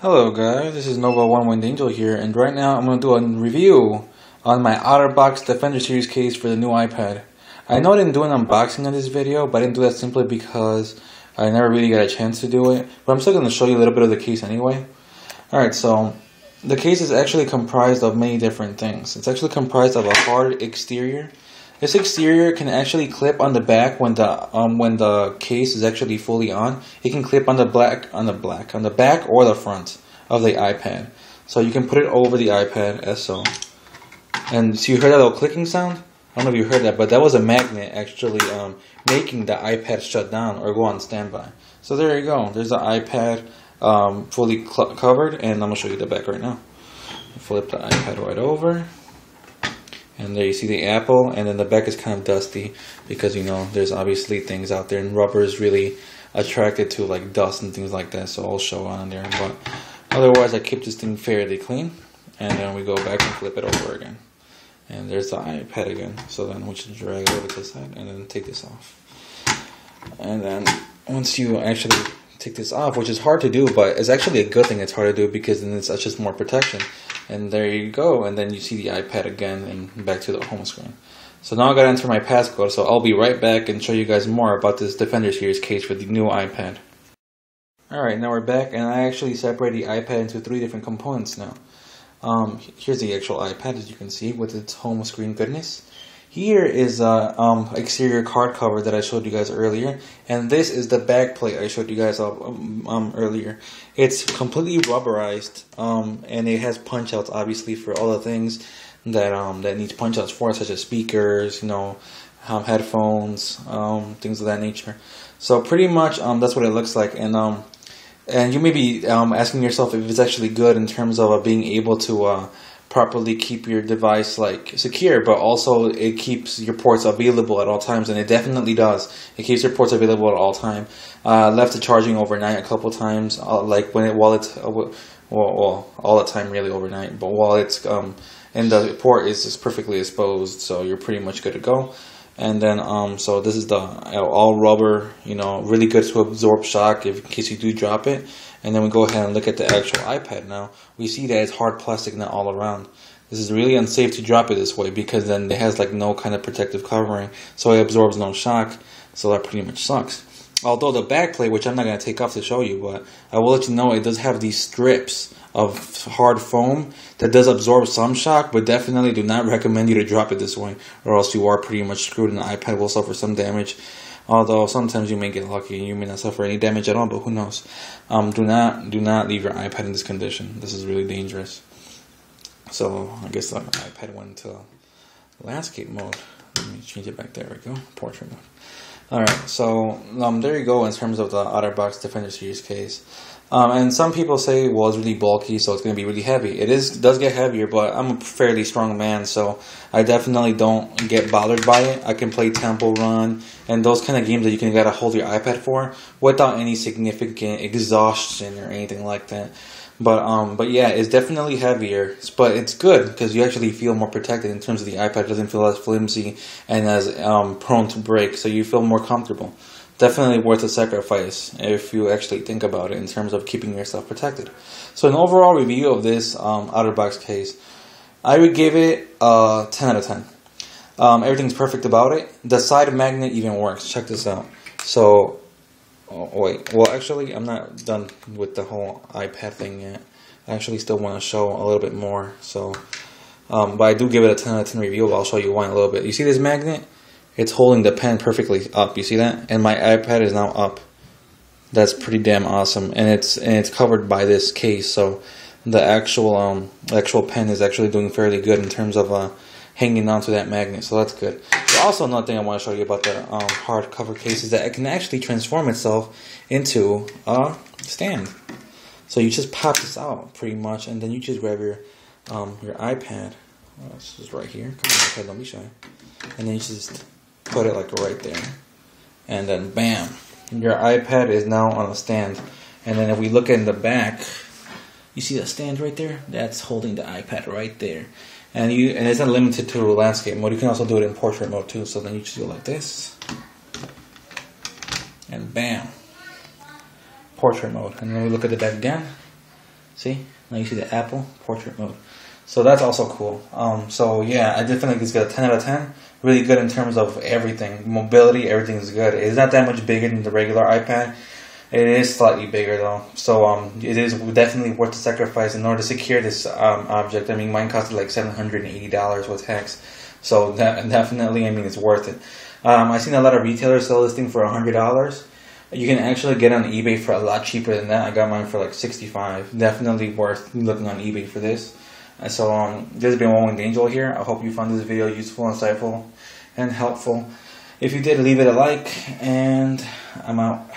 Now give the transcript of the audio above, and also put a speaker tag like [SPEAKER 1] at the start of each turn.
[SPEAKER 1] Hello guys, this is Nova One Winged Angel here, and right now I'm going to do a review on my Otterbox Defender Series case for the new iPad. I know I didn't do an unboxing on this video, but I didn't do that simply because I never really got a chance to do it. But I'm still going to show you a little bit of the case anyway. Alright, so the case is actually comprised of many different things. It's actually comprised of a hard exterior. This exterior can actually clip on the back when the case is actually fully on. It can clip on the back or the front of the iPad. So you can put it over the iPad as so. And so you heard that little clicking sound? I don't know if you heard that, but that was a magnet actually making the iPad shut down or go on standby. So there you go. There's the iPad fully covered, and I'm going to show you the back right now. Flip the iPad right over. And there you see the Apple, and then the back is kind of dusty because, you know, there's obviously things out there, and rubber is really attracted to like dust and things like that, so I'll show on there. But otherwise, I keep this thing fairly clean, and then we go back and flip it over again. And there's the iPad again. So then we just drag it over to the side and then take this off. And then once you actually take this off, which is hard to do, but it's actually a good thing it's hard to do because then it's just more protection. And there you go, and then you see the iPad again and back to the home screen. So now I gotta enter my passcode, so I'll be right back and show you guys more about this Defender Series case for the new iPad. Alright, now we're back, and I actually separated the iPad into 3 different components now. Here's the actual iPad, as you can see, with its home screen goodness. Here is exterior card cover that I showed you guys earlier, and this is the back plate I showed you guys earlier. It's completely rubberized, and it has punch outs obviously for all the things that needs punch outs for, such as speakers, you know, headphones, things of that nature. So pretty much that's what it looks like, and you may be asking yourself if it's actually good in terms of being able to properly keep your device like secure, but also it keeps your ports available at all times, and it definitely does. It keeps your ports available at all time. Left it charging overnight a couple times, like while it's all the time really overnight, but while it's and the port is just perfectly exposed, so you're pretty much good to go. And then so this is the all rubber, you know, really good to absorb shock in case you do drop it. And then we go ahead and look at the actual iPad now. We see that it's hard plastic now all around. This is really unsafe to drop it this way because then it has like no kind of protective covering, so it absorbs no shock. So that pretty much sucks. Although the back plate, which I'm not going to take off to show you, but I will let you know it does have these strips of hard foam that does absorb some shock, but definitely do not recommend you to drop it this way, or else you are pretty much screwed and the iPad will suffer some damage. Although sometimes you may get lucky, you may not suffer any damage at all, but who knows. Do not leave your iPad in this condition. This is really dangerous. So I guess the iPad went into landscape mode. Let me change it back. There we go, portrait mode. Alright, so there you go in terms of the Otterbox Defender Series case. And some people say, well, it's really bulky, so it's going to be really heavy. It does get heavier, but I'm a fairly strong man, so I definitely don't get bothered by it. I can play Temple Run and those kind of games that you can gotta hold your iPad for without any significant exhaustion or anything like that. But yeah, it's definitely heavier, but it's good because you actually feel more protected in terms of the iPad. It doesn't feel as flimsy and as prone to break, so you feel more comfortable. Definitely worth a sacrifice if you actually think about it in terms of keeping yourself protected. So an overall review of this Otterbox case, I would give it a 10 out of 10. Everything's perfect about it. The side magnet even works. Check this out. So, wait. Well, actually, I'm not done with the whole iPad thing yet. I actually still want to show a little bit more. So, but I do give it a 10 out of 10 review. But I'll show you why in a little bit. You see this magnet? It's holding the pen perfectly up. You see that? And my iPad is now up. That's pretty damn awesome. And it's covered by this case, so the actual pen is actually doing fairly good in terms of hanging onto that magnet. So that's good. But also another thing I want to show you about the hardcover case is that it can actually transform itself into a stand. So you just pop this out pretty much, and then you just grab your iPad. This is right here. Come on, iPad, don't be shy. And then you just put it like right there, and then bam, your iPad is now on a stand. And then if we look in the back, you see the stand right there? That's holding the iPad right there. And it's not limited to landscape mode. You can also do it in portrait mode too. So then you just go like this, and bam, portrait mode. And then we look at the back again. See? Now you see the Apple portrait mode. So that's also cool. So yeah, I definitely think it's got a 10 out of 10. Really good in terms of everything. Mobility, everything is good. It's not that much bigger than the regular iPad. It is slightly bigger though. So it is definitely worth the sacrifice in order to secure this object. I mean, mine costed like $780 with tax. So that definitely, I mean, it's worth it. I've seen a lot of retailers sell this thing for $100. You can actually get on eBay for a lot cheaper than that. I got mine for like $65. Definitely worth looking on eBay for this. So this has been One Winged Angel here. I hope you found this video useful, insightful, and helpful. If you did, leave it a like, and I'm out.